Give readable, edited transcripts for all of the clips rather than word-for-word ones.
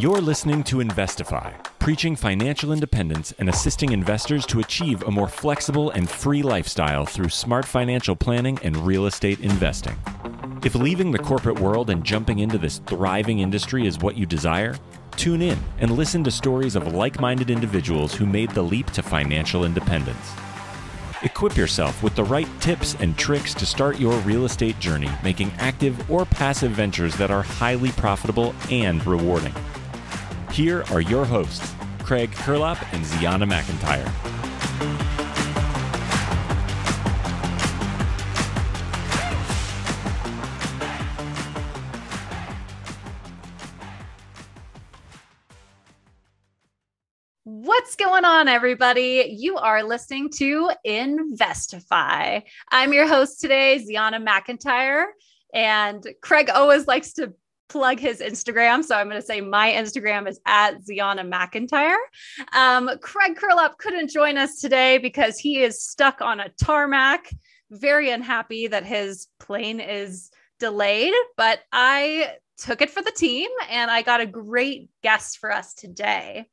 You're listening to Investify, preaching financial independence and assisting investors to achieve a more flexible and free lifestyle through smart financial planning and real estate investing. If leaving the corporate world and jumping into this thriving industry is what you desire, tune in and listen to stories of like-minded individuals who made the leap to financial independence. Equip yourself with the right tips and tricks to start your real estate journey, making active or passive ventures that are highly profitable and rewarding. Here are your hosts, Craig Kurlop and Zeona McIntyre. What's going on, everybody? You are listening to Investify. I'm your host today, Zeona McIntyre, and Craig always likes to plug his Instagram. So I'm going to say my Instagram is at Zeona McIntyre. Craig Kurlop couldn't join us today because he is stuck on a tarmac, very unhappy that his plane is delayed, but I took it for the team and I got a great guest for us today.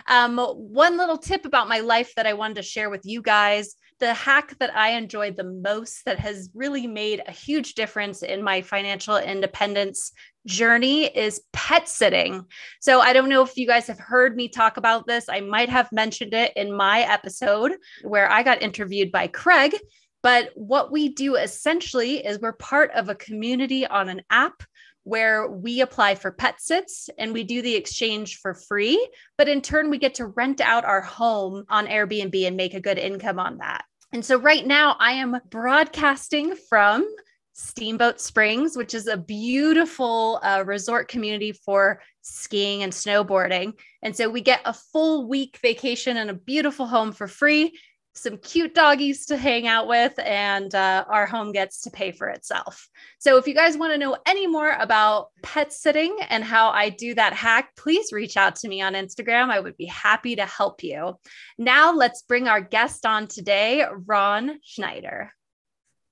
One little tip about my life that I wanted to share with you guys, the hack that I enjoyed the most that has really made a huge difference in my financial independence journey is pet sitting. So I don't know if you guys have heard me talk about this. I might have mentioned it in my episode where I got interviewed by Craig. But what we do essentially is we're part of a community on an app where we apply for pet sits and we do the exchange for free. But in turn, we get to rent out our home on Airbnb and make a good income on that. And so right now I am broadcasting from Steamboat Springs, which is a beautiful resort community for skiing and snowboarding. And so we get a full week vacation in a beautiful home for free, some cute doggies to hang out with, and our home gets to pay for itself. So if you guys want to know any more about pet sitting and how I do that hack, please reach out to me on Instagram. I would be happy to help you. Now let's bring our guest on today, Ron Schneider.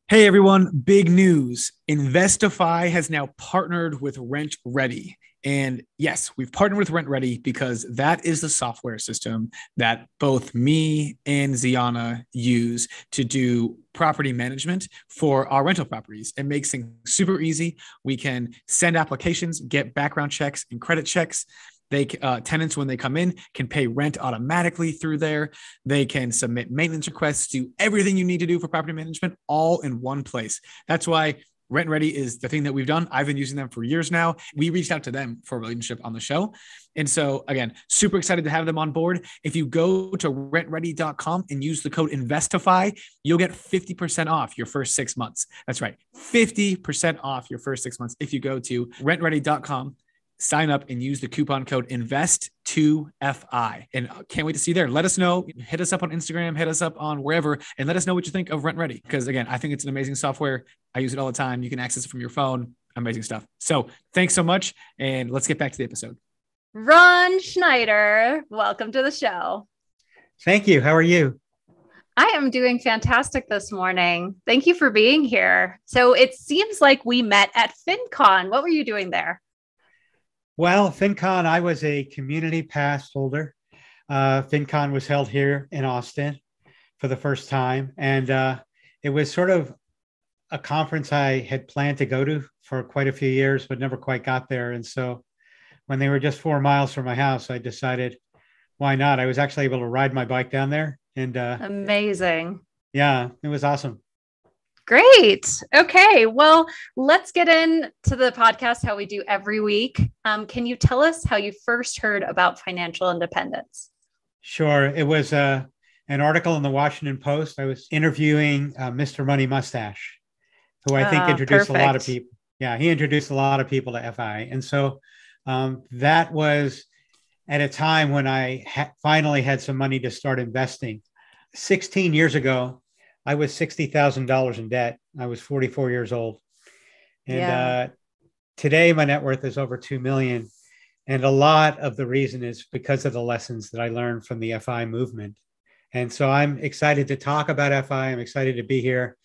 Hey everyone, big news. Investify has now partnered with Rent Ready. And yes, we've partnered with Rent Ready because that is the software system that both me and Zeona use to do property management for our rental properties. It makes things super easy. We can send applications, get background checks and credit checks. Tenants, when they come in, can pay rent automatically through there. They can submit maintenance requests, do everything you need to do for property management all in one place. That's why Rent Ready is the thing that we've done. I've been using them for years now. We reached out to them for a relationship on the show. And so again, super excited to have them on board. If you go to rentready.com and use the code Investify, you'll get 50% off your first 6 months. That's right. 50% off your first 6 months. If you go to rentready.com, sign up and use the coupon code INVEST2FI. And can't wait to see you there. Let us know. Hit us up on Instagram, hit us up on wherever, and let us know what you think of Rent Ready. Because again, I think it's an amazing software. I use it all the time. You can access it from your phone. Amazing stuff. So thanks so much. And let's get back to the episode. Ron Schneider, welcome to the show. Thank you. How are you? I am doing fantastic this morning. Thank you for being here. So it seems like we met at FinCon. What were you doing there? Well, FinCon, I was a community pass holder. FinCon was held here in Austin for the first time. And it was sort of a conference I had planned to go to for quite a few years, but never quite got there. And so when they were just 4 miles from my house, I decided, why not? I was actually able to ride my bike down there. And amazing. Yeah, it was awesome. Great. Okay. Well, let's get into the podcast, how we do every week. Can you tell us how you first heard about financial independence? Sure. It was an article in the Washington Post. I was interviewing Mr. Money Mustache, who I think introduced a lot of people. Yeah, he introduced a lot of people to FI. And so that was at a time when I finally had some money to start investing. 16 years ago, I was $60,000 in debt. I was 44 years old. And today my net worth is over 2 million. And a lot of the reason is because of the lessons that I learned from the FI movement. And so I'm excited to talk about FI. I'm excited to be here.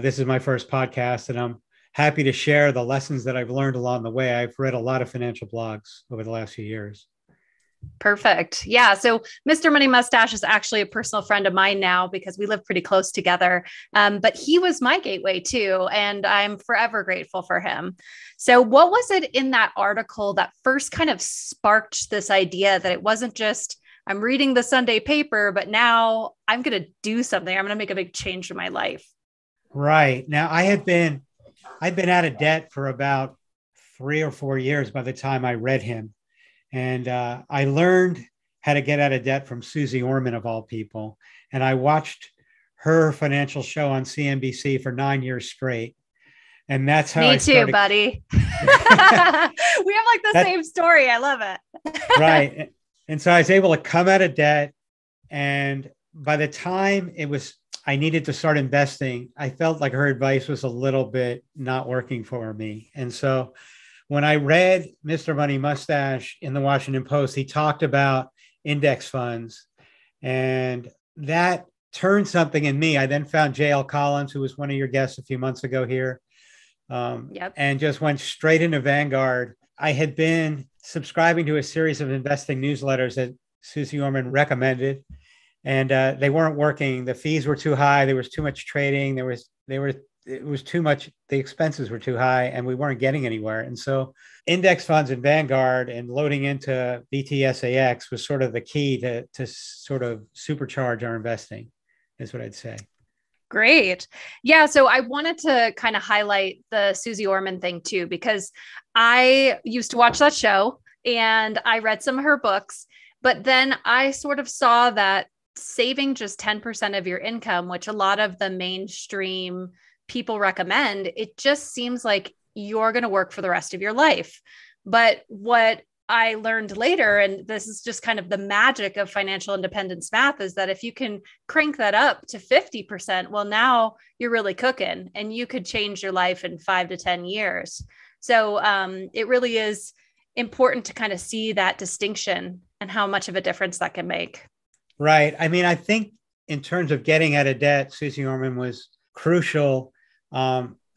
This is my first podcast and I'm happy to share the lessons that I've learned along the way. I've read a lot of financial blogs over the last few years. Perfect. Yeah. So Mr. Money Mustache is actually a personal friend of mine now because we live pretty close together. But he was my gateway too. And I'm forever grateful for him. So what was it in that article that first kind of sparked this idea that it wasn't just, I'm reading the Sunday paper, but now I'm going to do something. I'm going to make a big change in my life. Right. Now I'd been out of debt for about 3 or 4 years by the time I read him. And I learned how to get out of debt from Susie Orman, of all people. And I watched her financial show on CNBC for 9 years straight. And that's how Me too, buddy. We have like the same story. I love it. Right. And so I was able to come out of debt. And by the time I needed to start investing, I felt like her advice was a little bit not working for me. And so when I read Mr. Money Mustache in the Washington Post, he talked about index funds, and that turned something in me. I then found J.L. Collins, who was one of your guests a few months ago here, and just went straight into Vanguard. I had been subscribing to a series of investing newsletters that Susie Orman recommended, and they weren't working. The fees were too high. There was too much trading. It was too much. The expenses were too high and we weren't getting anywhere. And so index funds in Vanguard and loading into VTSAX was sort of the key to sort of supercharge our investing, is what I'd say. Great. Yeah. So I wanted to kind of highlight the Susie Orman thing too, because I used to watch that show and I read some of her books, but then I sort of saw that saving just 10% of your income, which a lot of the mainstream people recommend, it just seems like you're going to work for the rest of your life. But what I learned later, and this is just kind of the magic of financial independence math, is that if you can crank that up to 50%, well, now you're really cooking and you could change your life in 5 to 10 years. So it really is important to kind of see that distinction and how much of a difference that can make. Right. I mean, I think in terms of getting out of debt, Susie Orman was crucial.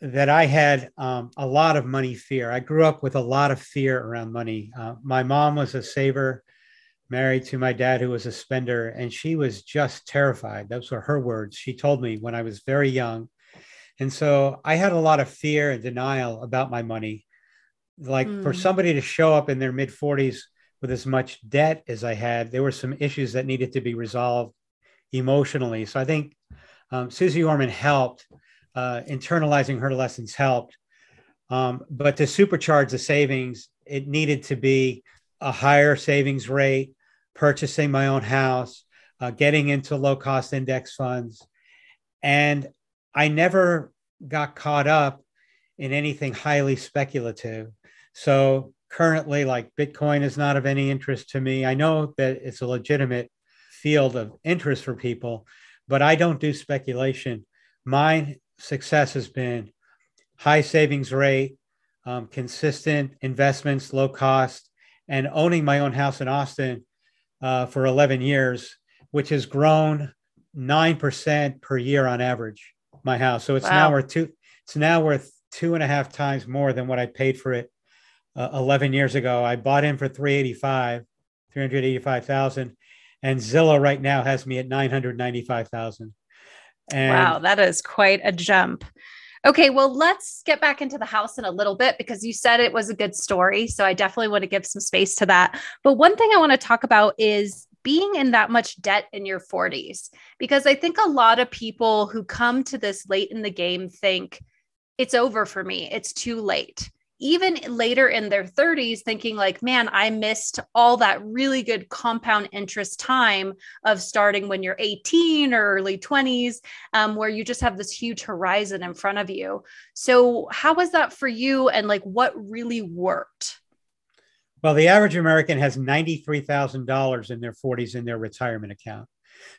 That I had a lot of money fear. I grew up with a lot of fear around money. My mom was a saver, married to my dad, who was a spender, and she was just terrified. Those were her words. She told me when I was very young. And so I had a lot of fear and denial about my money. Like for somebody to show up in their mid 40s with as much debt as I had, there were some issues that needed to be resolved emotionally. So I think Susie Orman helped. Internalizing her lessons helped. But to supercharge the savings, it needed to be a higher savings rate, purchasing my own house, getting into low-cost index funds. And I never got caught up in anything highly speculative. So currently, like Bitcoin is not of any interest to me. I know that it's a legitimate field of interest for people, but I don't do speculation. Mine success has been high savings rate, consistent investments, low cost, and owning my own house in Austin for 11 years, which has grown 9% per year on average, my house. So it's now worth 2.5 times more than what I paid for it 11 years ago. I bought in for $385,000, and Zillow right now has me at $995,000. Wow, that is quite a jump. Okay, well, let's get back into the house in a little bit because you said it was a good story. So I definitely want to give some space to that. But one thing I want to talk about is being in that much debt in your 40s, because I think a lot of people who come to this late in the game think it's over for me. It's too late. Even later in their 30s, thinking like, man, I missed all that really good compound interest time of starting when you're 18 or early 20s, where you just have this huge horizon in front of you. So how was that for you? And like, what really worked? Well, the average American has $93,000 in their 40s in their retirement account.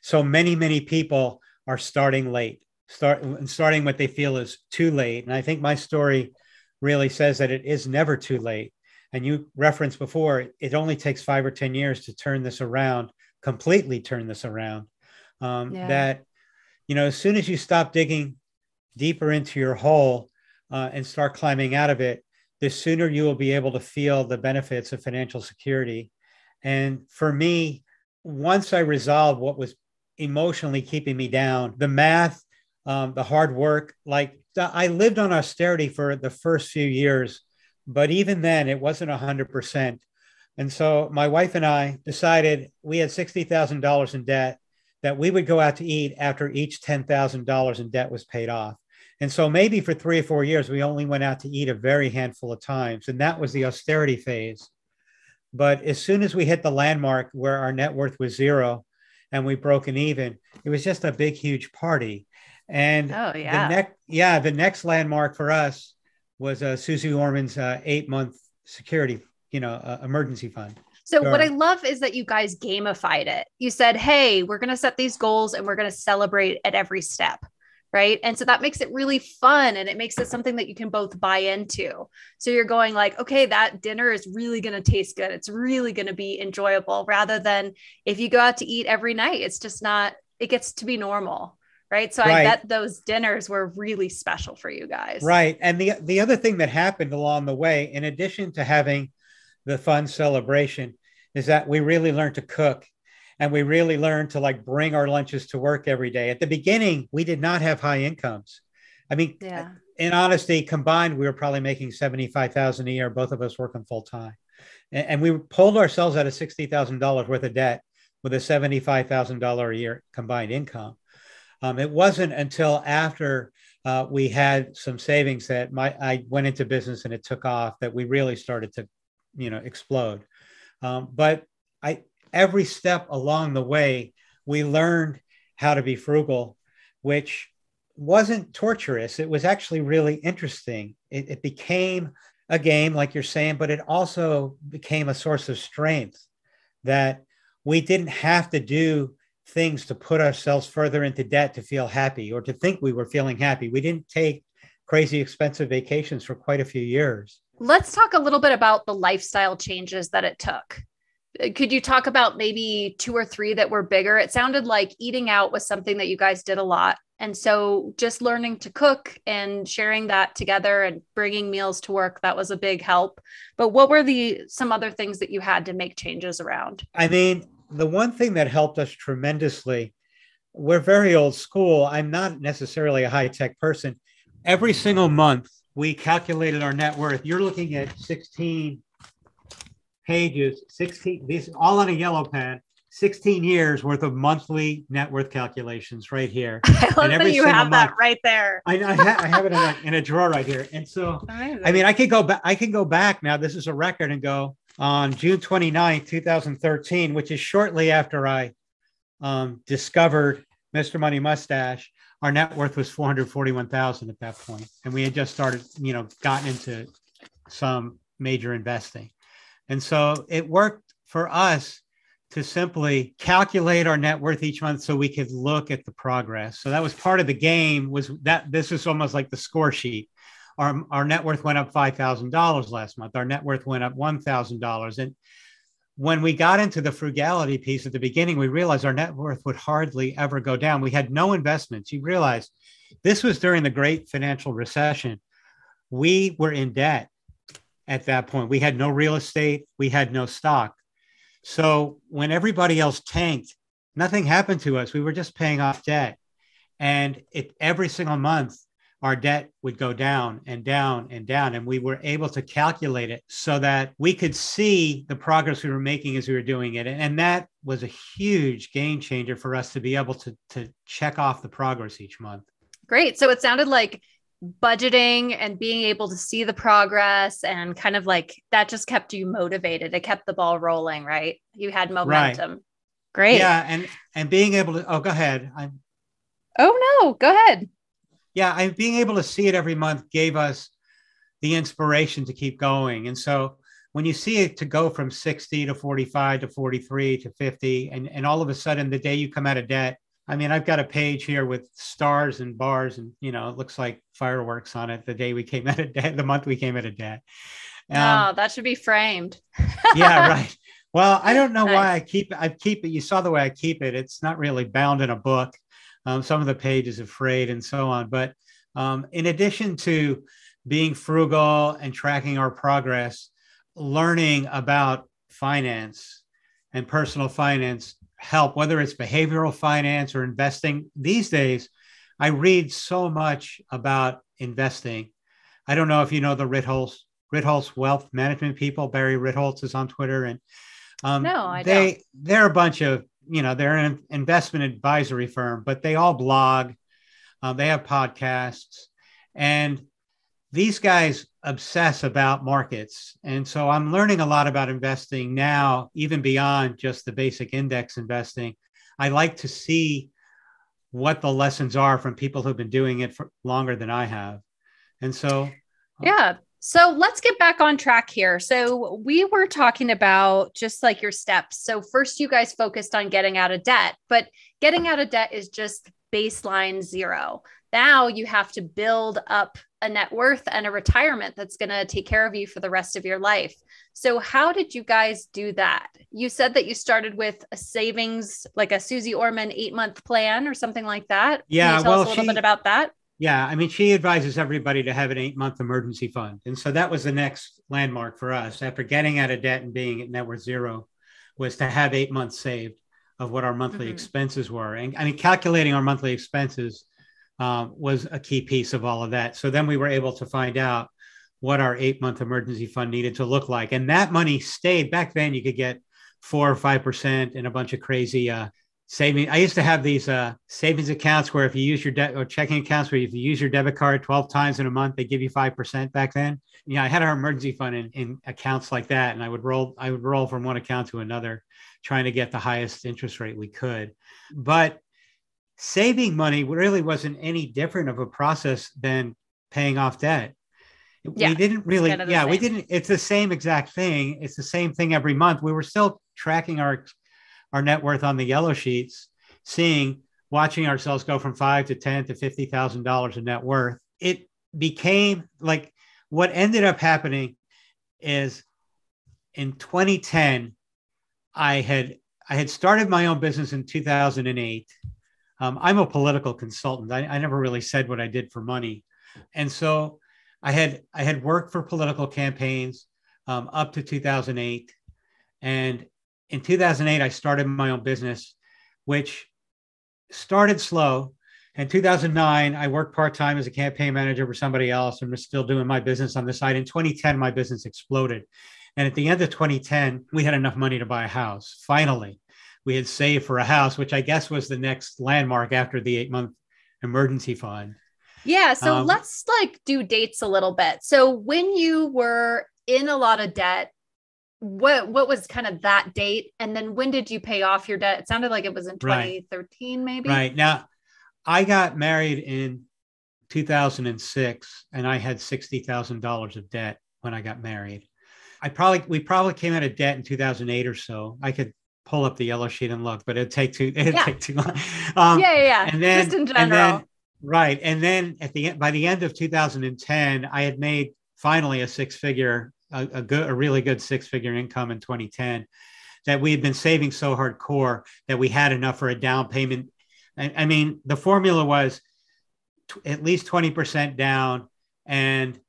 So many, many people are starting late, starting what they feel is too late. And I think my story really says that it is never too late. And you referenced before, it only takes 5 or 10 years to turn this around, completely turn this around. That, as soon as you stop digging deeper into your hole, and start climbing out of it, the sooner you will be able to feel the benefits of financial security. And for me, once I resolved what was emotionally keeping me down, the math, the hard work, I lived on austerity for the first few years, but even then it wasn't 100%. And so my wife and I decided we had $60,000 in debt that we would go out to eat after each $10,000 in debt was paid off. And so maybe for 3 or 4 years, we only went out to eat a very handful of times. And that was the austerity phase. But as soon as we hit the landmark where our net worth was zero and we broken even, it was just a big, huge party. And the next landmark for us was Susie Orman's 8-month security, emergency fund. So what I love is that you guys gamified it. You said, hey, we're going to set these goals and we're going to celebrate at every step. Right. And so that makes it really fun, and it makes it something that you can both buy into. So you're going like, okay, that dinner is really going to taste good. It's really going to be enjoyable, rather than if you go out to eat every night, it's just not, it gets to be normal. Right. So I bet those dinners were really special for you guys. Right. And the other thing that happened along the way, in addition to having the fun celebration, is that we really learned to cook. And we really learned to bring our lunches to work every day. At the beginning, we did not have high incomes. I mean, in honesty, combined, we were probably making $75,000 a year, both of us working full time. And we pulled ourselves out of $60,000 worth of debt with a $75,000 a year combined income. It wasn't until after we had some savings that I went into business and it took off that we really started to, explode. But every step along the way, we learned how to be frugal, which wasn't torturous. It was actually really interesting. It became a game, like you're saying, but it also became a source of strength that we didn't have to do things to put ourselves further into debt to feel happy or to think we were feeling happy. We didn't take crazy expensive vacations for quite a few years. Let's talk a little bit about the lifestyle changes that it took. Could you talk about maybe 2 or 3 that were bigger? It sounded like eating out was something that you guys did a lot. And so just learning to cook and sharing that together and bringing meals to work, that was a big help. But what were some other things that you had to make changes around? I mean, the one thing that helped us tremendously, we're very old school. I'm not necessarily a high-tech person. Every single month, we calculated our net worth. You're looking at 16 pages, 16, these all on a yellow pen, 16 years worth of monthly net worth calculations right here. I love that you have that right there. I have it in a drawer right here. And so, amazing. I mean, I can go back now. This is a record and go on June 29th, 2013, which is shortly after I discovered Mr. Money Mustache. Our net worth was $441,000 at that point. And we had just started, gotten into some major investing. And so it worked for us to simply calculate our net worth each month so we could look at the progress. So that was part of the game, was that this was almost like the score sheet. Our net worth went up $5,000 last month. Our net worth went up $1,000. And when we got into the frugality piece at the beginning, we realized our net worth would hardly ever go down. We had no investments. You realize this was during the great financial recession. We were in debt. At that point, we had no real estate. We had no stock. So when everybody else tanked, nothing happened to us. We were just paying off debt. And every single month, our debt would go down and down and down. And we were able to calculate it so that we could see the progress we were making as we were doing it. And that was a huge game changer for us to be able to check off the progress each month. Great. So it sounded like budgeting and being able to see the progress and kind of like that just kept you motivated. It kept the ball rolling, right? You had momentum. Right. Great. Yeah. And being able to, go ahead. Oh no, go ahead. Yeah. Being able to see it every month gave us the inspiration to keep going. And so when you see it to go from 60 to 45 to 43 to 50, and all of a sudden the day you come out of debt, I mean, I've got a page here with stars and bars and, it looks like fireworks on it the day we came out of debt, the month we came out of debt. That should be framed. Yeah, right. Well, I don't know why I keep it. You saw the way I keep it. It's not really bound in a book. Some of the pages are frayed and so on. But in addition to being frugal and tracking our progress, learning about finance and personal finance help, whether it's behavioral finance or investing. These days, I read so much about investing. I don't know if you know the Ritholtz Wealth Management people. Barry Ritholtz is on Twitter, and no, I don't. They're a bunch of, they're an investment advisory firm, but they all blog. They have podcasts, and these guys obsess about markets. And so I'm learning a lot about investing now, even beyond just the basic index investing. I like to see what the lessons are from people who've been doing it for longer than I have. And so, yeah. So let's get back on track here. So we were talking about just like your steps. So first you guys focused on getting out of debt, but getting out of debt is just baseline zero. Now you have to build up a net worth and a retirement that's going to take care of you for the rest of your life. So how did you guys do that? You said that you started with a savings, like a Susie Orman 8-month plan or something like that. Yeah. Can you tell us a little bit about that? Yeah. I mean, she advises everybody to have an 8-month emergency fund. And so that was the next landmark for us after getting out of debt and being at net worth zero, was to have 8 months saved of what our monthly expenses were. And I mean, calculating our monthly expenses was a key piece of all of that. So then we were able to find out what our 8-month emergency fund needed to look like. And that money stayed. Back then, you could get 4 or 5% and a bunch of crazy savings. I used to have these savings accounts where if you use your or checking accounts where if you use your debit card 12 times in a month, they give you 5% back then. I had our emergency fund in accounts like that. And I would roll from one account to another, trying to get the highest interest rate we could. But saving money really wasn't any different of a process than paying off debt. Yeah, we didn't really, we didn't, it's the same exact thing. It's the same thing every month. We were still tracking our net worth on the yellow sheets, watching ourselves go from $5,000 to $10,000 to $50,000 in net worth. It became like, what ended up happening is in 2010, I had started my own business in 2008. I'm a political consultant. I never really said what I did for money. And so I had worked for political campaigns up to 2008. And in 2008, I started my own business, which started slow. In 2009, I worked part-time as a campaign manager for somebody else and was still doing my business on the side. In 2010, my business exploded. And at the end of 2010, we had enough money to buy a house. Finally, we had saved for a house, which I guess was the next landmark after the 8-month emergency fund. Yeah. So let's do dates a little bit. So when you were in a lot of debt, what was kind of that date? And then when did you pay off your debt? It sounded like it was in 2013, maybe. Right. Now, I got married in 2006 and I had $60,000 of debt when I got married. We probably came out of debt in 2008 or so. I could pull up the yellow sheet and look, but it'd take too long. And then, just in general. And then by the end of 2010, I had made finally a really good six-figure income in 2010 that we had been saving so hardcore that we had enough for a down payment. I mean, the formula was at least 20% down and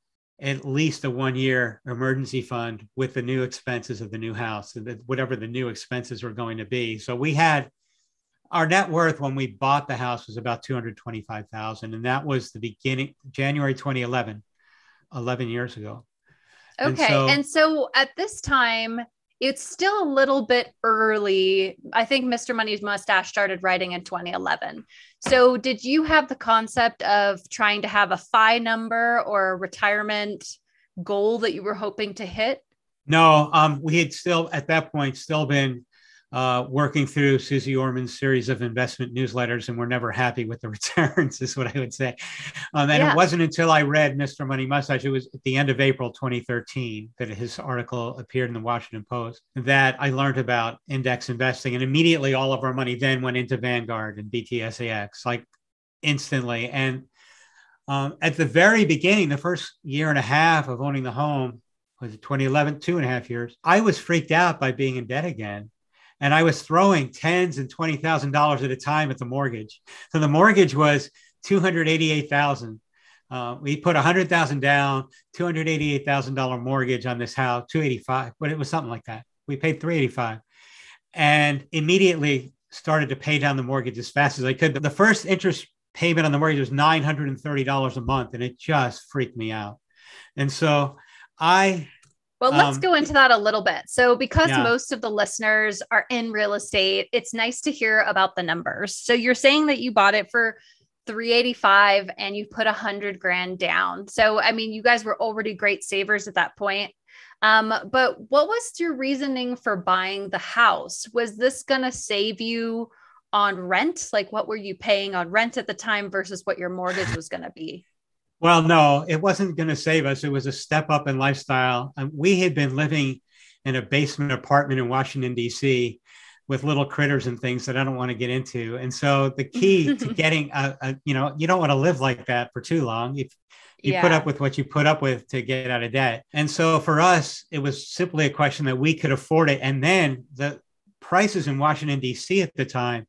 at least a 1-year emergency fund with the new expenses of the new house, whatever the new expenses were going to be. So we had our net worth when we bought the house was about $225,000. And that was the beginning, January 2011, 11 years ago. Okay. And so at this time, it's still a little bit early. I think Mr. Money's Mustache started writing in 2011. So did you have the concept of trying to have a FI number or a retirement goal that you were hoping to hit? No, we had at that point been working through Susie Orman's series of investment newsletters, and we're never happy with the returns, is what I would say. It wasn't until I read Mr. Money Mustache, it was at the end of April 2013 that his article appeared in the Washington Post, that I learned about index investing. And immediately all of our money then went into Vanguard and BTSAX, like instantly. And at the very beginning, the first year and a half of owning the home, was it 2011, 2.5 years, I was freaked out by being in debt again. And I was throwing $10,000 and $20,000 at a time at the mortgage. So the mortgage was $288,000 We put 100,000 down, $288,000 mortgage on this house, 285, but it was something like that. We paid 385 and immediately started to pay down the mortgage as fast as I could. The first interest payment on the mortgage was $930 a month, and it just freaked me out. And so let's go into that a little bit. So because most of the listeners are in real estate, it's nice to hear about the numbers. So you're saying that you bought it for 385 and you put 100 grand down. So, I mean, you guys were already great savers at that point. But what was your reasoning for buying the house? Was this going to save you on rent? Like, what were you paying on rent at the time versus what your mortgage was going to be? Well, no, it wasn't going to save us. It was a step up in lifestyle. We had been living in a basement apartment in Washington, D.C. with little critters and things that I don't want to get into. And so the key to getting, you don't want to live like that for too long. If you put up with what you put up with to get out of debt. And so for us, it was simply a question that we could afford it. And then the prices in Washington, D.C. at the time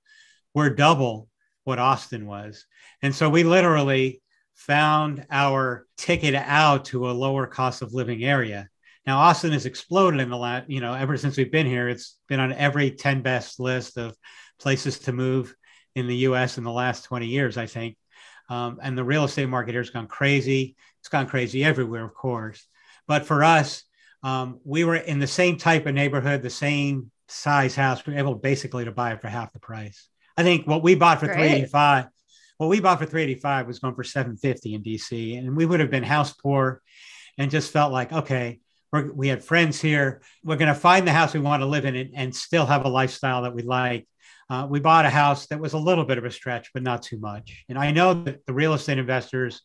were double what Austin was. And so we literally found our ticket out to a lower cost of living area. Now, Austin has exploded in the last, ever since we've been here. It's been on every 10 best list of places to move in the US in the last 20 years, I think. And the real estate market here has gone crazy. It's gone crazy everywhere, of course. But for us, we were in the same type of neighborhood, the same size house. We were able basically to buy it for half the price. I think what we bought for 385, was going for 750 in DC. And we would have been house poor and just felt like, okay, we had friends here. We're going to find the house we want to live in and still have a lifestyle that we like. We bought a house that was a little bit of a stretch, but not too much. And I know that the real estate investors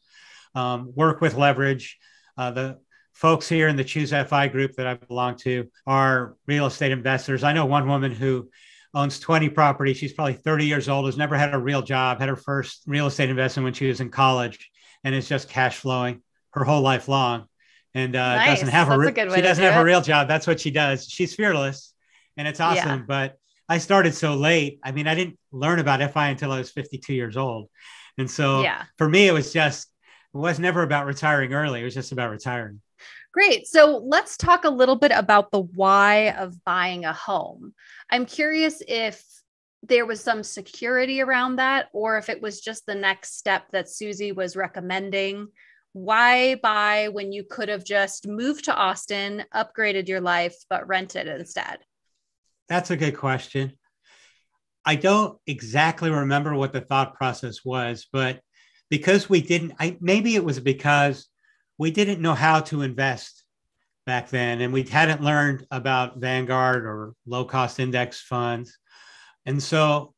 work with leverage. The folks here in the Choose FI group that I belong to are real estate investors. I know one woman who owns 20 properties. She's probably 30 years old, has never had a real job, had her first real estate investment when she was in college, and is just cash flowing her whole life long. And doesn't have she doesn't have a real job. That's what she does. She's fearless, and it's awesome. Yeah. But I started so late. I mean, I didn't learn about FI until I was 52 years old. And so for me, it was never about retiring early. It was just about retiring. Great. So let's talk a little bit about the why of buying a home. I'm curious if there was some security around that, or if it was just the next step that Susie was recommending. Why buy when you could have just moved to Austin, upgraded your life, but rented instead? That's a good question. I don't exactly remember what the thought process was, but because maybe it was because we didn't know how to invest back then, and we hadn't learned about Vanguard or low-cost index funds. And so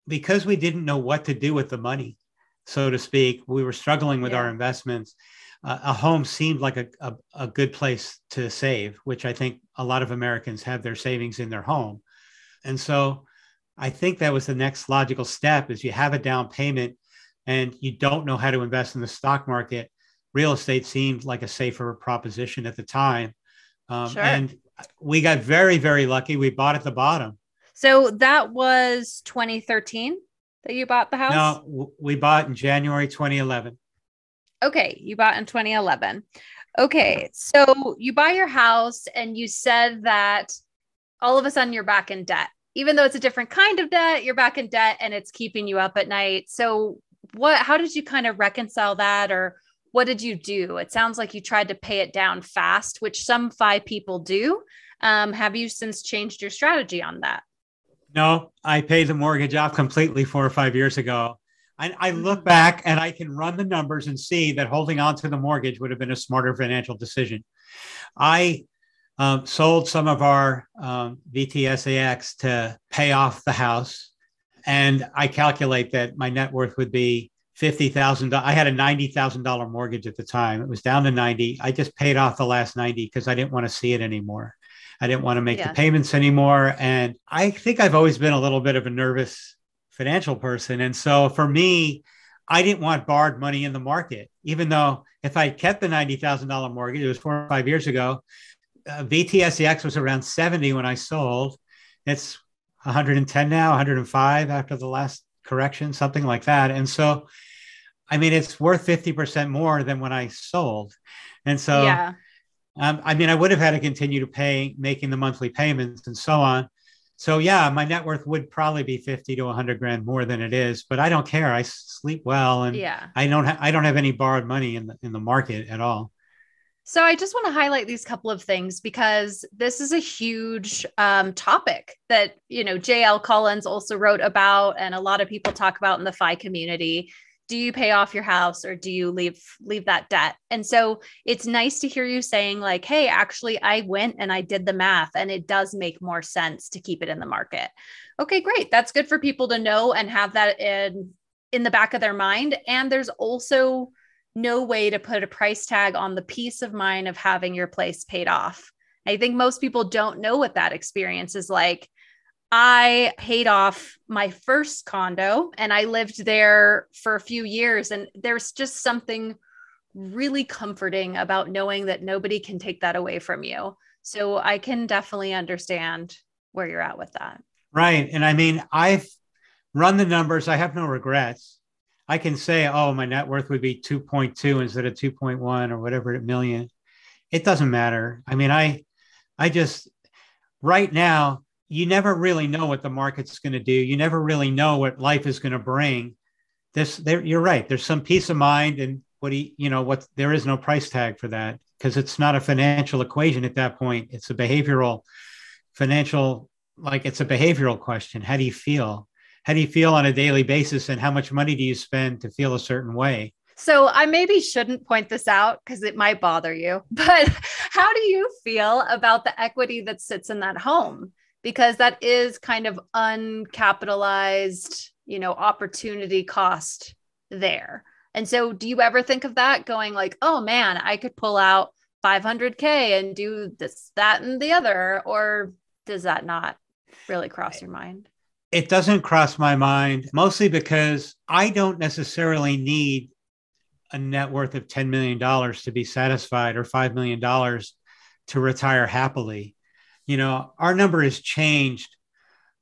because we didn't know what to do with the money, so to speak, we were struggling with our investments. A home seemed like a good place to save, which I think a lot of Americans have their savings in their home. And so I think that was the next logical step is you have a down payment and you don't know how to invest in the stock market. Real estate seemed like a safer proposition at the time. And we got very, very lucky. We bought at the bottom. So that was 2013 that you bought the house? No, we bought in January 2011. Okay, you bought in 2011. Okay, so you buy your house and you said that all of a sudden you're back in debt. Even though it's a different kind of debt, you're back in debt and it's keeping you up at night. So how did you kind of reconcile that, or what did you do? It sounds like you tried to pay it down fast, which some FI people do. Have you since changed your strategy on that? No, I paid the mortgage off completely 4 or 5 years ago. I look back and I can run the numbers and see that holding on to the mortgage would have been a smarter financial decision. I sold some of our VTSAX to pay off the house. And I calculate that my net worth would be $50,000. I had a $90,000 mortgage at the time. It was down to 90. I just paid off the last 90 because I didn't want to see it anymore. I didn't want to make the payments anymore. And I think I've always been a little bit of a nervous financial person. And so for me, I didn't want borrowed money in the market, even though if I kept the $90,000 mortgage, it was 4 or 5 years ago, VTSEX was around 70 when I sold. It's 110 now, 105 after the last correction, something like that. And so I mean, it's worth 50% more than when I sold. And so, Yeah. I mean, I would have had to continue to pay, making the monthly payments and so on. So yeah, my net worth would probably be 50 to 100 grand more than it is, but I don't care. I sleep well, and Yeah. I don't have any borrowed money in the market at all. So I just want to highlight these couple of things because this is a huge topic that, JL Collins also wrote about, and a lot of people talk about in the FI community. Do you pay off your house, or do you leave that debt? And so it's nice to hear you saying like, hey, actually, I went and I did the math, and it does make more sense to keep it in the market. Okay, great. That's good for people to know and have that in the back of their mind. And there's also no way to put a price tag on the peace of mind of having your place paid off. I think most people don't know what that experience is like. I paid off my first condo and I lived there for a few years. And there's just something really comforting about knowing that nobody can take that away from you. So I can definitely understand where you're at with that. Right. And I mean, I've run the numbers. I have no regrets. I can say, oh, my net worth would be 2.2 instead of 2.1 or whatever million. It doesn't matter. I mean, I just, right now, you never really know what the market's going to do. You never really know what life is going to bring. You're right. There's some peace of mind, and there is no price tag for that because it's not a financial equation at that point. It's a behavioral question. How do you feel? How do you feel on a daily basis, and how much money do you spend to feel a certain way? So I maybe shouldn't point this out because it might bother you, but how do you feel about the equity that sits in that home? Because that is kind of uncapitalized, opportunity cost there. And so do you ever think of that going like, oh man, I could pull out 500K and do this, that, and the other? Or does that not really cross your mind? It doesn't cross my mind, mostly because I don't necessarily need a net worth of $10 million to be satisfied, or $5 million to retire happily. Our number has changed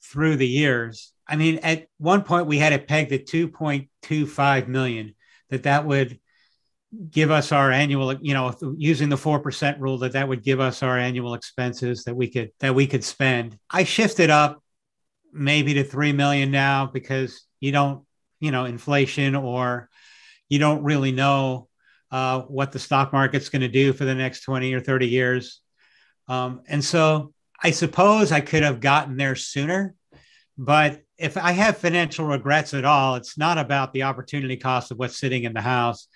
through the years. I mean, at one point we had it pegged at 2.25 million, that would give us our annual, using the 4% rule, that would give us our annual expenses that we could spend. I shifted up maybe to 3 million now because you don't, inflation, or you don't really know what the stock market's going to do for the next 20 or 30 years. And so I suppose I could have gotten there sooner, but if I have financial regrets at all, it's not about the opportunity cost of what's sitting in the house.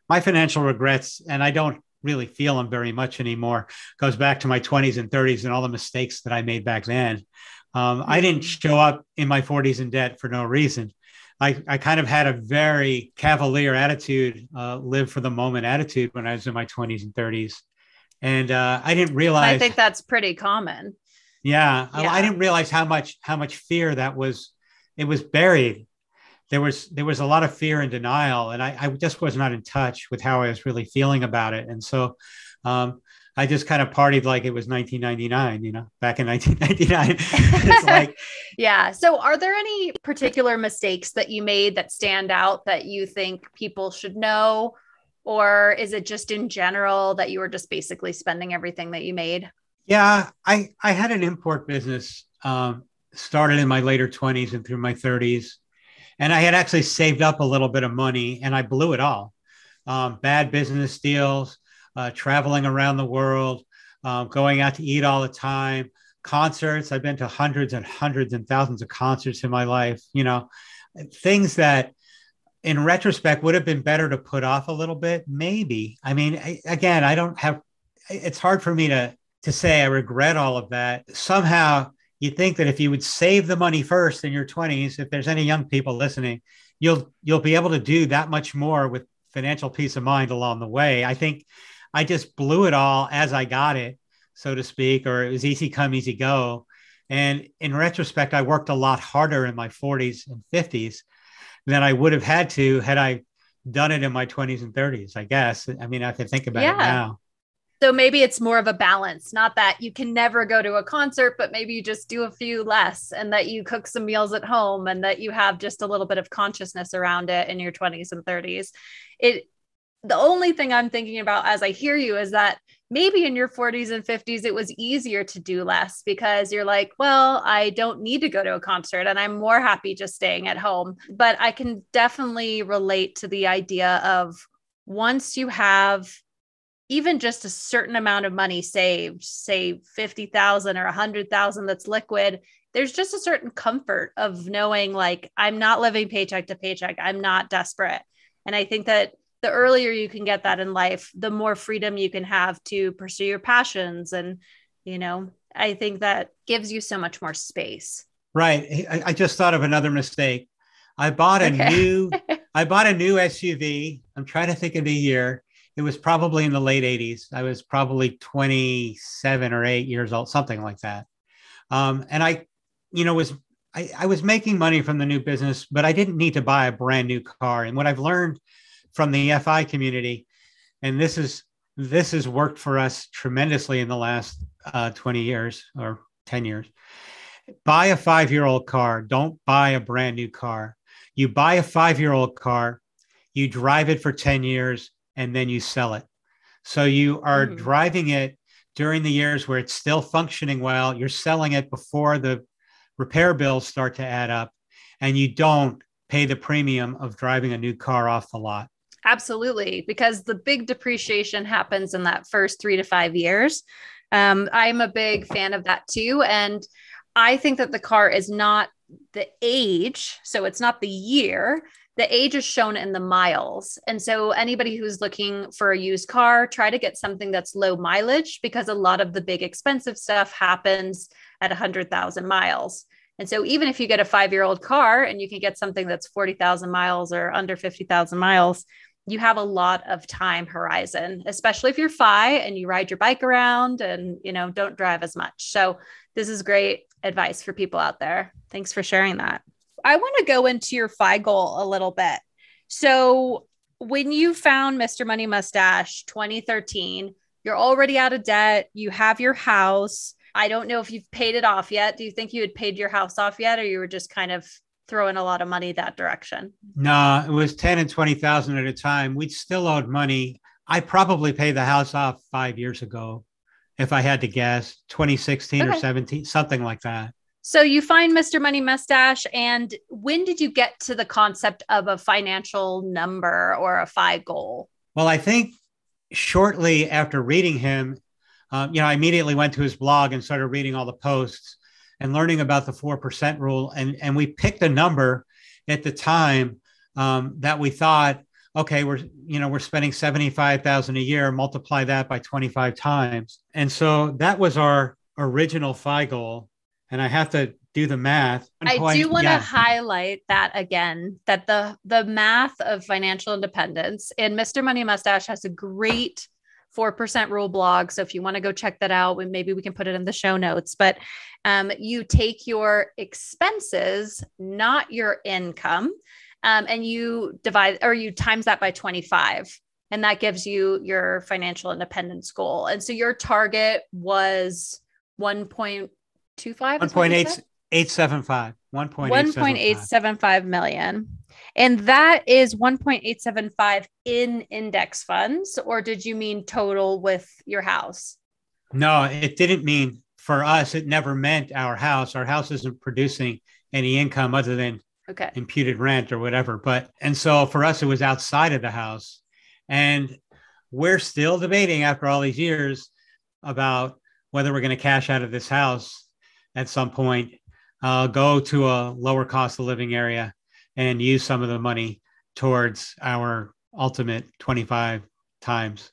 My financial regrets, and I don't really feel them very much anymore, goes back to my 20s and 30s and all the mistakes that I made back then. I didn't show up in my 40s in debt for no reason. I kind of had a very cavalier attitude, live for the moment attitude when I was in my 20s and 30s. And I didn't realize. I think that's pretty common. Yeah. I didn't realize how much fear that was. It was buried. There was a lot of fear and denial, and I just was not in touch with how I was really feeling about it. And so I just kind of partied like it was 1999, back in 1999. It's like, yeah. So are there any particular mistakes that you made that stand out that you think people should know? Or is it just in general that you were just basically spending everything that you made? Yeah, I had an import business, started in my later 20s and through my 30s. And I had actually saved up a little bit of money, and I blew it all. Bad business deals, traveling around the world, going out to eat all the time, concerts. I've been to hundreds and hundreds and thousands of concerts in my life, things that in retrospect would have been better to put off a little bit, maybe. I mean, it's hard for me to say I regret all of that. Somehow you think that if you would save the money first in your 20s, if there's any young people listening, you'll be able to do that much more with financial peace of mind along the way. I think I just blew it all as I got it, so to speak, or it was easy come, easy go. And in retrospect, I worked a lot harder in my 40s and 50s than I would have had I done it in my 20s and 30s, I guess. I mean, I can think about it now. So maybe it's more of a balance, not that you can never go to a concert, but maybe you just do a few less, and that you cook some meals at home, and that you have just a little bit of consciousness around it in your 20s and 30s. The only thing I'm thinking about as I hear you is that maybe in your 40s and 50s, it was easier to do less because you're like, well, I don't need to go to a concert and I'm more happy just staying at home. But I can definitely relate to the idea of once you have even just a certain amount of money saved, say 50,000 or 100,000 that's liquid, there's just a certain comfort of knowing like, I'm not living paycheck to paycheck. I'm not desperate. And I think that the earlier you can get that in life, the more freedom you can have to pursue your passions. And, I think that gives you so much more space. Right. I just thought of another mistake. I bought a new SUV. I'm trying to think of the year. It was probably in the late 80s. I was probably 27 or 8 years old, something like that. And I was making money from the new business, but I didn't need to buy a brand new car. And what I've learned from the FI community, and this has worked for us tremendously in the last 20 years or 10 years. Buy a 5-year-old car. Don't buy a brand new car. You buy a 5-year-old car, you drive it for 10 years, and then you sell it. So you are driving it during the years where it's still functioning well. You're selling it before the repair bills start to add up, and you don't pay the premium of driving a new car off the lot. Absolutely, because the big depreciation happens in that first 3 to 5 years. I'm a big fan of that too. And I think that the car is not the age. So it's not the year. The age is shown in the miles. And so anybody who's looking for a used car, try to get something that's low mileage, because a lot of the big expensive stuff happens at 100,000 miles. And so even if you get a 5-year-old car and you can get something that's 40,000 miles or under 50,000 miles, you have a lot of time horizon, especially if you're FI and you ride your bike around and, don't drive as much. So this is great advice for people out there. Thanks for sharing that. I want to go into your FI goal a little bit. So when you found Mr. Money Mustache 2013, you're already out of debt. You have your house. I don't know if you've paid it off yet. Do you think you had paid your house off yet, or you were just kind of throwing a lot of money that direction? No, it was 10 and 20,000 at a time. We'd still owed money. I probably paid the house off 5 years ago, if I had to guess, 2016 or 17, something like that. So you find Mr. Money Mustache, and when did you get to the concept of a financial number or a FI goal? Well, I think shortly after reading him, I immediately went to his blog and started reading all the posts and learning about the 4% rule. And we picked a number at the time that we thought, okay, we're spending 75,000 a year, multiply that by 25 times. And so that was our original FI goal. And I have to do the math. I do want to highlight that again, that the math of financial independence, and Mr. Money Mustache has a great 4% rule blog. So if you want to go check that out, maybe we can put it in the show notes, but you take your expenses, not your income, and you divide, or you times that by 25. And that gives you your financial independence goal. And so your target was 1.25, 1.875 million. And that is 1.875 in index funds, or did you mean total with your house? No, it didn't mean, for us, it never meant our house. Our house isn't producing any income other than imputed rent or whatever. And so for us, it was outside of the house. And we're still debating after all these years about whether we're going to cash out of this house at some point, go to a lower cost of living area and use some of the money towards our ultimate 25 times,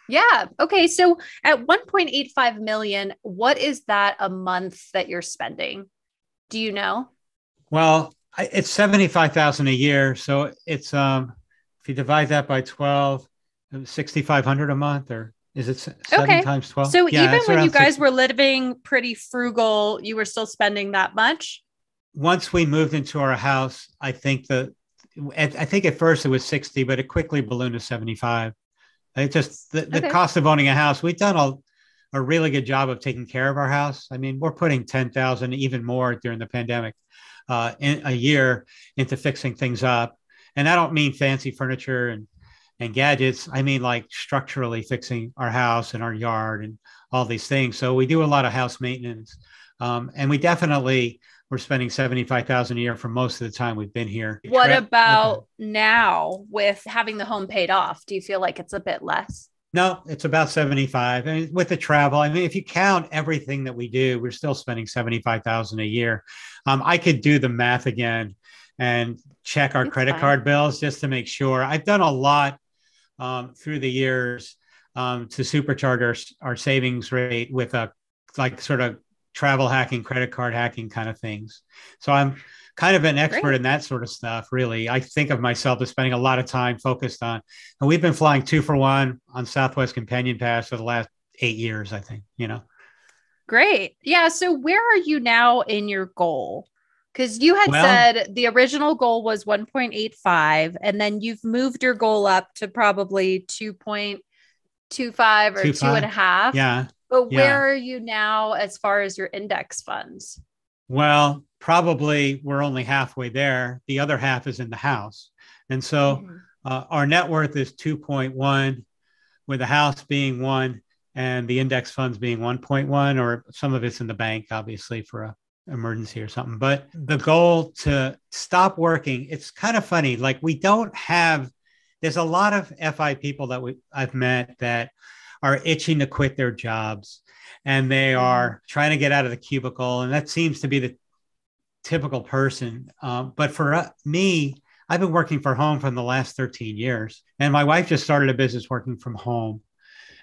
Yeah. Okay. So at 1.85 million, what is that a month that you're spending? Do you know? Well, it's 75,000 a year. So it's, if you divide that by 12, 6,500 a month, or is it 7 times 12? So yeah, even when you guys were living pretty frugal, you were still spending that much? Once we moved into our house, I think at first it was 60, but it quickly ballooned to 75. It's just the cost of owning a house. We've done a really good job of taking care of our house. I mean, we're putting 10,000, even more during the pandemic, in a year into fixing things up. And I don't mean fancy furniture and gadgets. I mean, like structurally fixing our house and our yard and all these things. So we do a lot of house maintenance. And we're spending 75,000 a year for most of the time we've been here. What about now with having the home paid off? Do you feel like it's a bit less? No, it's about 75. I mean, with the travel, I mean, if you count everything that we do, we're still spending 75,000 a year. I could do the math again and check our credit card bills just to make sure. I've done a lot through the years to supercharge our savings rate with sort of travel hacking, credit card hacking kind of things. So I'm kind of an expert in that sort of stuff, really. I think of myself as spending a lot of time focused on, and we've been flying 2-for-1 on Southwest Companion Pass for the last 8 years, I think, Great. Yeah. So where are you now in your goal? Because you had said the original goal was 1.85, and then you've moved your goal up to probably 2.25 or 2.5. Yeah. But where are you now as far as your index funds? Well, probably we're only halfway there. The other half is in the house. And so our net worth is 2.1, with the house being 1 and the index funds being 1.1, or some of it's in the bank, obviously, for a emergency or something. But the goal to stop working, it's kind of funny. Like there's a lot of FI people that I've met that are itching to quit their jobs, and they are trying to get out of the cubicle. And that seems to be the typical person. But for me, I've been working from home for the last 13 years, and my wife just started a business working from home.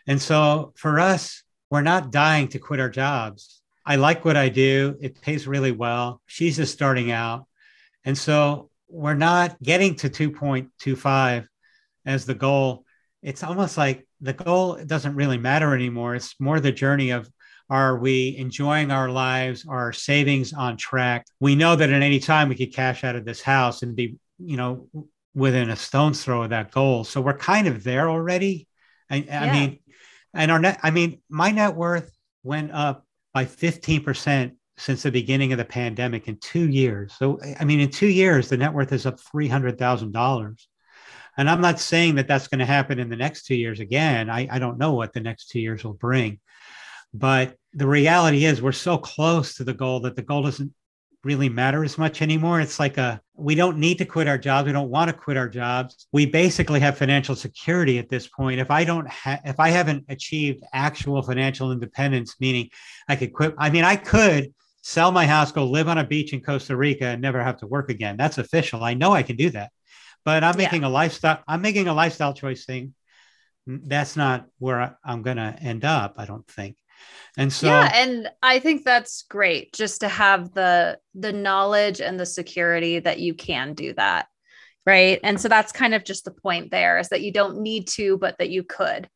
And so for us, we're not dying to quit our jobs. I like what I do. It pays really well. She's just starting out. And so we're not getting to 2.25 as the goal. It's almost like the goal doesn't really matter anymore. It's more the journey of, are we enjoying our lives? Are our savings on track? We know that at any time we could cash out of this house and be, within a stone's throw of that goal. So we're kind of there already. I mean, and my net worth went up by 15% since the beginning of the pandemic in 2 years. So, I mean, in 2 years, the net worth is up $300,000. And I'm not saying that that's going to happen in the next 2 years again. I don't know what the next 2 years will bring. But the reality is we're so close to the goal that the goal doesn't really matter as much anymore. It's like we don't need to quit our jobs. We don't want to quit our jobs. We basically have financial security at this point. If I haven't achieved actual financial independence, meaning I could quit. I mean, I could sell my house, go live on a beach in Costa Rica and never have to work again. That's official. I know I can do that. But I'm making a lifestyle choice thing. That's not where I'm going to end up, I don't think. And so, and I think that's great, just to have the knowledge and the security that you can do that. Right. And so that's kind of just the point there, is that you don't need to, but that you could.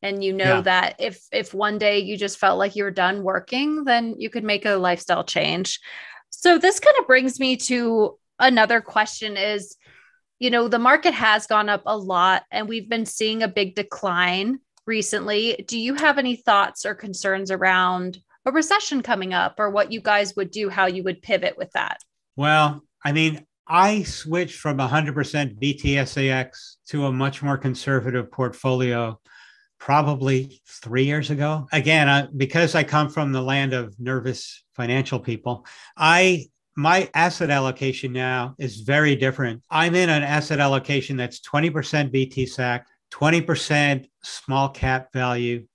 And that if one day you just felt like you were done working, then you could make a lifestyle change. So this kind of brings me to another question is, the market has gone up a lot and we've been seeing a big decline recently. Do you have any thoughts or concerns around a recession coming up, or what you guys would do, how you would pivot with that? Well, I mean, I switched from 100% BTSAX to a much more conservative portfolio probably 3 years ago. Again, because I come from the land of nervous financial people, my asset allocation now is very different. I'm in an asset allocation that's 20% BTSAC, 20% small cap value,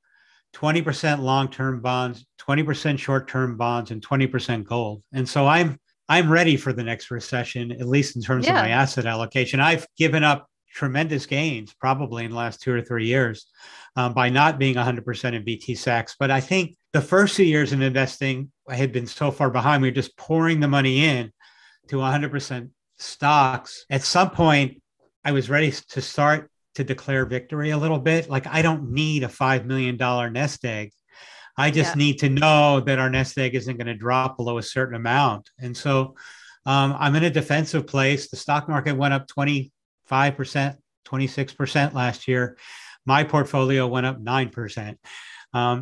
20% long-term bonds, 20% short-term bonds, and 20% gold. And so I'm ready for the next recession, at least in terms of my asset allocation. I've given up tremendous gains probably in the last 2 or 3 years by not being 100% in BTSAX. But I think the first 2 years in investing, I had been so far behind. We were just pouring the money in to 100% stocks. At some point, I was ready to start to declare victory a little bit. Like, I don't need a $5 million nest egg. I just need to know that our nest egg isn't going to drop below a certain amount. And so I'm in a defensive place. The stock market went up 25%, 26% last year. My portfolio went up 9%.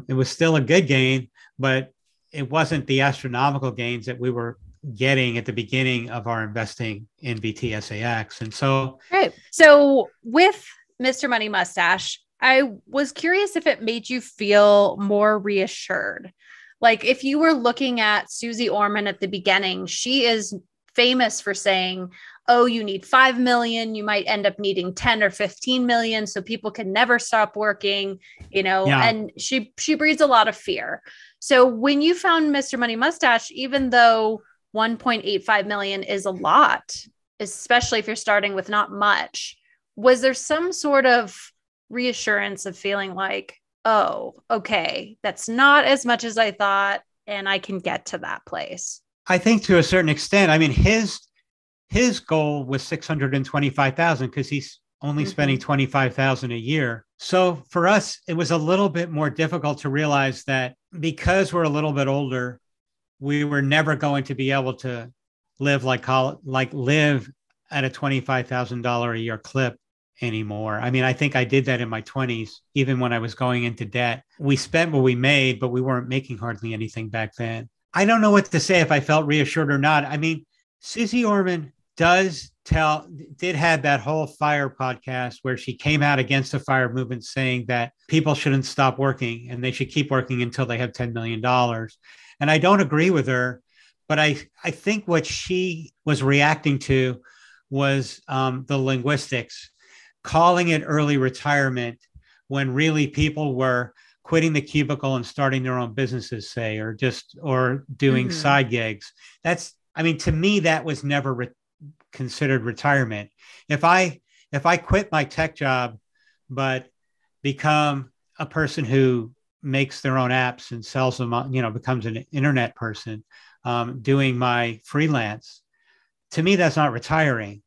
It was still a good gain, but it wasn't the astronomical gains that we were getting at the beginning of our investing in VTSAX. And so, right. So with Mr. Money Mustache, I was curious if it made you feel more reassured. Like if you were looking at Susie Orman at the beginning, she is famous for saying, oh, you need 5 million, you might end up needing 10 or 15 million. So people can never stop working, and she breeds a lot of fear. So when you found Mr. Money Mustache, even though 1.85 million is a lot, especially if you're starting with not much, was there some sort of reassurance of feeling like, oh, okay, that's not as much as I thought, and I can get to that place? I think to a certain extent, I mean, his goal was 625,000 because he's only spending 25,000 a year. So for us, it was a little bit more difficult to realize that because we're a little bit older, we were never going to be able to live live at a $25,000 a year clip anymore. I mean, I think I did that in my 20s, even when I was going into debt. We spent what we made, but we weren't making hardly anything back then. I don't know what to say if I felt reassured or not. I mean, Susie Orman did have that whole FIRE podcast where she came out against the FIRE movement saying that people shouldn't stop working and they should keep working until they have $10 million. And I don't agree with her, but I think what she was reacting to was the linguistics, calling it early retirement when really people were quitting the cubicle and starting their own businesses, say, or doing side gigs. To me, that was never considered retirement. If I quit my tech job, but become a person who makes their own apps and sells them, becomes an internet person, doing my freelance, to me, that's not retiring.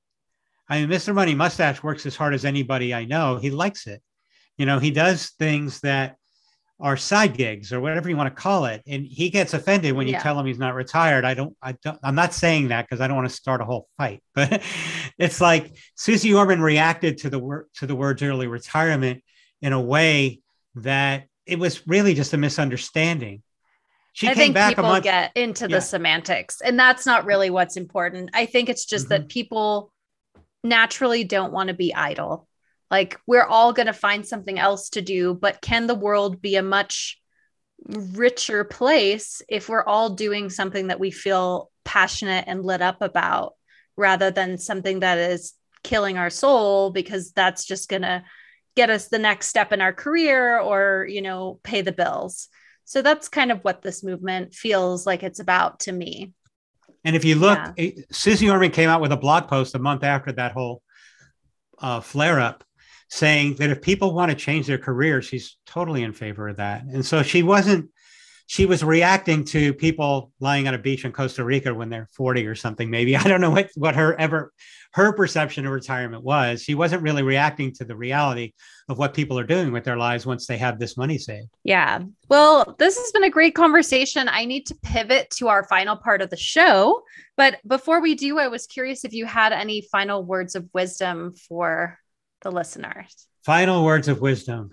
I mean, Mr. Money Mustache works as hard as anybody I know. He likes it. He does things that are side gigs or whatever you want to call it. And he gets offended when you tell him he's not retired. I'm not saying that because I don't want to start a whole fight, but it's like Susie Orman reacted to the words early retirement in a way that it was really just a misunderstanding. I think people get into the semantics, and that's not really what's important. I think it's just that people naturally don't want to be idle. Like we're all going to find something else to do, but can the world be a much richer place if we're all doing something that we feel passionate and lit up about, rather than something that is killing our soul because that's just going to get us the next step in our career or, pay the bills. So that's kind of what this movement feels like it's about to me. And if you look, Susie Orman came out with a blog post a month after that whole flare up, saying that if people want to change their career, she's totally in favor of that. And so she was reacting to people lying on a beach in Costa Rica when they're 40 or something, maybe. I don't know what her perception of retirement was. She wasn't really reacting to the reality of what people are doing with their lives once they have this money saved. Yeah. Well, this has been a great conversation. I need to pivot to our final part of the show. But before we do, I was curious if you had any final words of wisdom for the listeners. Final words of wisdom.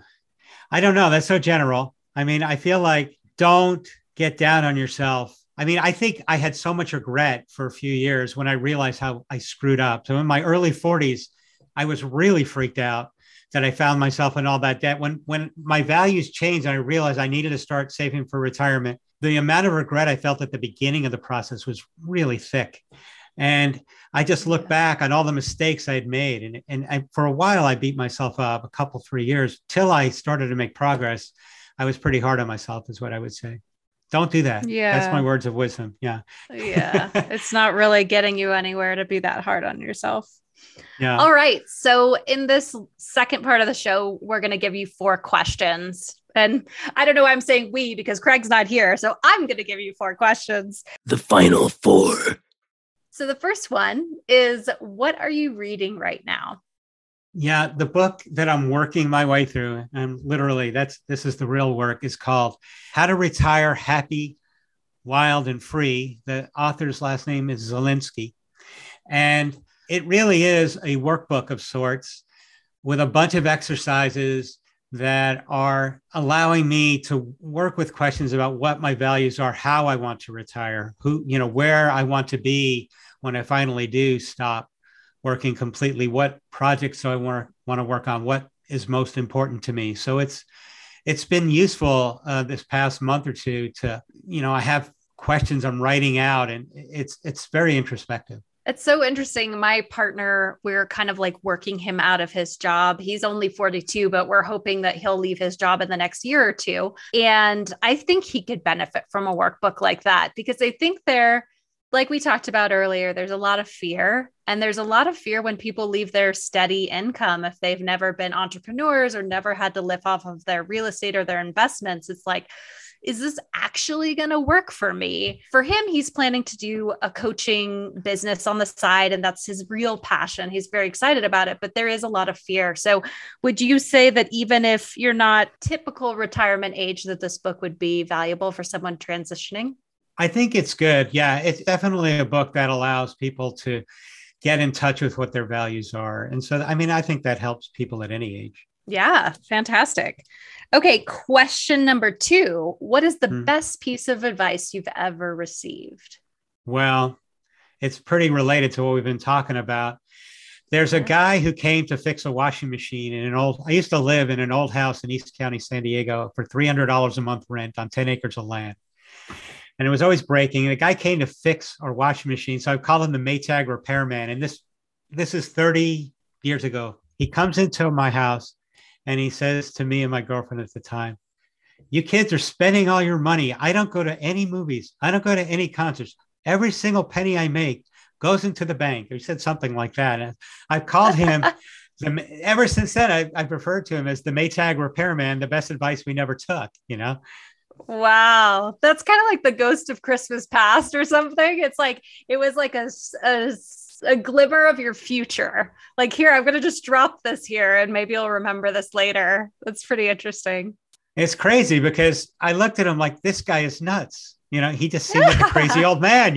I don't know. That's so general. I mean, I feel like don't get down on yourself. I mean, I think I had so much regret for a few years when I realized how I screwed up. So in my early 40s, I was really freaked out that I found myself in all that debt. When my values changed and I realized I needed to start saving for retirement, the amount of regret I felt at the beginning of the process was really thick. And I just look back on all the mistakes I had made. And for a while, I beat myself up 3 years till I started to make progress. I was pretty hard on myself is what I would say. Don't do that. Yeah. That's my words of wisdom. Yeah. Yeah. It's not really getting you anywhere to be that hard on yourself. Yeah. All right. So in this second part of the show, we're going to give you 4 questions. And I don't know why I'm saying we because Craig's not here. So I'm going to give you 4 questions. The final 4. So the first one is, what are you reading right now? Yeah, the book that I'm working my way through, and literally this is the real work, is called How to Retire Happy, Wild, and Free. The author's last name is Zelinsky. And it really is a workbook of sorts with a bunch of exercises that are allowing me to work with questions about what my values are, how I want to retire, where I want to be when I finally do stop working completely, what projects do I want to work on, what is most important to me. So it's been useful this past month or two to, I have questions I'm writing out, and it's very introspective. It's so interesting. My partner, we're kind of like working him out of his job. He's only 42, but we're hoping that he'll leave his job in the next year or two. And I think he could benefit from a workbook like that, because I think like we talked about earlier, there's a lot of fear. And there's a lot of fear when people leave their steady income. If they've never been entrepreneurs or never had to live off of their real estate or their investments, it's like, is this actually going to work for me? For him, he's planning to do a coaching business on the side, and that's his real passion. He's very excited about it, but there is a lot of fear. So would you say that even if you're not typical retirement age, that this book would be valuable for someone transitioning? I think it's good. Yeah, it's definitely a book that allows people to get in touch with what their values are. And so, I think that helps people at any age. Yeah, fantastic. Okay, question number 2. What is the best piece of advice you've ever received? Well, it's pretty related to what we've been talking about. There's a guy who came to fix a washing machine in I used to live in an old house in East County, San Diego for $300 a month rent on 10 acres of land. And it was always breaking. And the guy came to fix our washing machine. So I called him the Maytag repairman. And this is 30 years ago. He comes into my house and he says to me and my girlfriend at the time, "You kids are spending all your money. I don't go to any movies. I don't go to any concerts. Every single penny I make goes into the bank." He said something like that. And I've called him, ever since then, I've referred to him as the Maytag repairman, the best advice we never took, Wow. That's kind of like the ghost of Christmas past or something. It's like, it was like a glimmer of your future. Like, here, I'm going to just drop this here and maybe you'll remember this later. That's pretty interesting. It's crazy because I looked at him like, this guy is nuts. He just seemed like a crazy old man,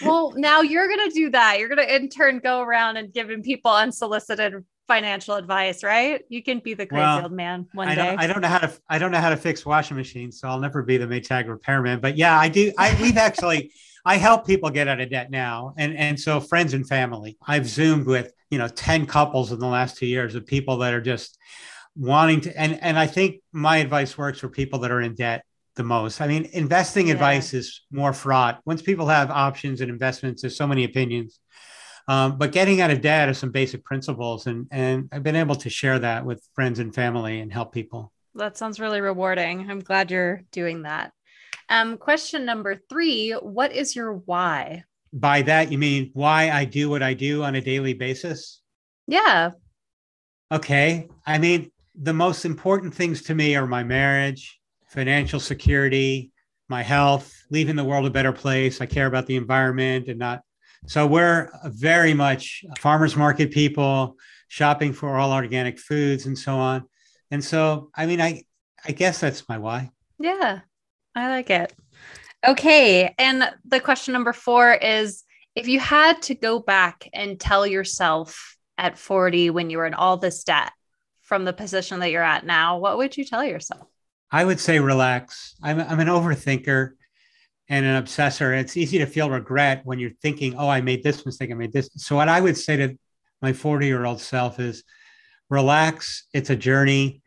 Well, now you're going to do that. You're going to in turn go around and giving people unsolicited financial advice, right? You can be the crazy old man one day. I don't know how to fix washing machines, so I'll never be the Maytag repairman. But yeah, I do. I help people get out of debt now. And so friends and family, I've Zoomed with, 10 couples in the last 2 years of people that are just wanting to, and I think my advice works for people that are in debt the most. Investing advice is more fraught. Once people have options and investments, there's so many opinions. But getting out of debt are some basic principles. And I've been able to share that with friends and family and help people. That sounds really rewarding. I'm glad you're doing that. Question number 3, what is your why? By that, you mean why I do what I do on a daily basis? Yeah. Okay. The most important things to me are my marriage, financial security, my health, leaving the world a better place. I care about the environment and not. So we're very much farmers market people, shopping for all organic foods and so on. And so, I guess that's my why. Yeah, I like it. Okay. And the question number 4 is, if you had to go back and tell yourself at 40 when you were in all this debt from the position that you're at now, what would you tell yourself? I would say relax. I'm an overthinker and an obsessor. It's easy to feel regret when you're thinking, oh, I made this mistake, I made this. So what I would say to my 40-year-old self is relax. It's a journey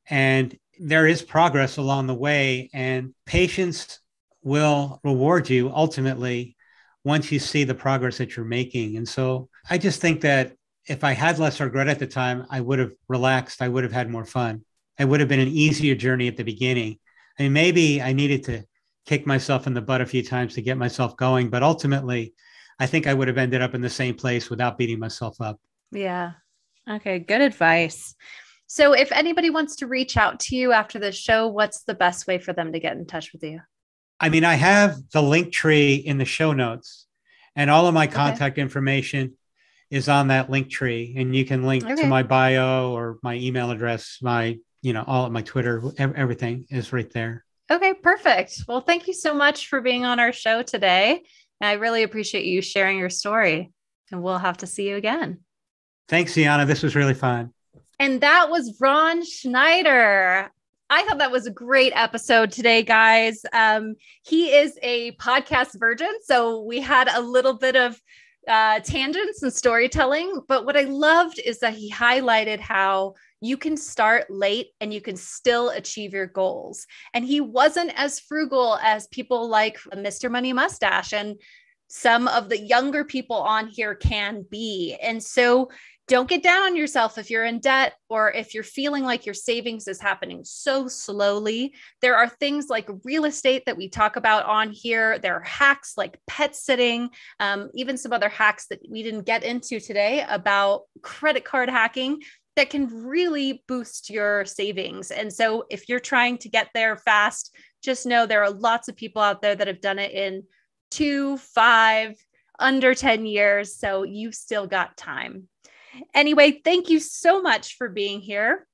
and there is progress along the way, and patience will reward you ultimately once you see the progress that you're making. And so I just think that if I had less regret at the time, I would have relaxed. I would have had more fun. It would have been an easier journey at the beginning. Maybe I needed to kick myself in the butt a few times to get myself going, but ultimately, I think I would have ended up in the same place without beating myself up. Yeah. Okay. Good advice. So if anybody wants to reach out to you after this show, what's the best way for them to get in touch with you? I have the link tree in the show notes, and all of my contact information is on that link tree. And you can link to my bio or my email address, all of my Twitter, everything is right there. Okay, perfect. Well, thank you so much for being on our show today. I really appreciate you sharing your story, and we'll have to see you again. Thanks, Zeona. This was really fun. And that was Ron Schneider. I thought that was a great episode today, guys. He is a podcast virgin, so we had a little bit of tangents and storytelling. But what I loved is that he highlighted how you can start late and you can still achieve your goals. And he wasn't as frugal as people like Mr. Money Mustache and some of the younger people on here can be. And so don't get down on yourself if you're in debt or if you're feeling like your savings is happening so slowly. There are things like real estate that we talk about on here. There are hacks like pet sitting, even some other hacks that we didn't get into today about credit card hacking that can really boost your savings. And so if you're trying to get there fast, just know there are lots of people out there that have done it in 2, 5, under 10 years. So you've still got time. Anyway, thank you so much for being here.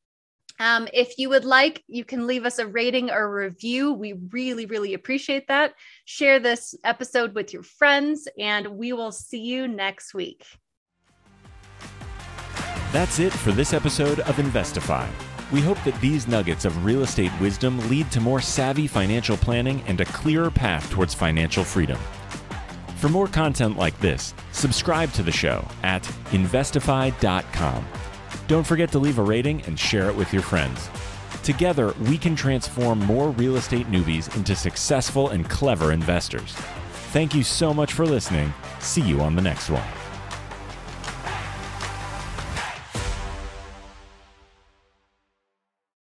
If you would like, you can leave us a rating or review. We really, really appreciate that. Share this episode with your friends, and we will see you next week. That's it for this episode of Investify. We hope that these nuggets of real estate wisdom lead to more savvy financial planning and a clearer path towards financial freedom. For more content like this, subscribe to the show at investify.com. Don't forget to leave a rating and share it with your friends. Together, we can transform more real estate newbies into successful and clever investors. Thank you so much for listening. See you on the next one.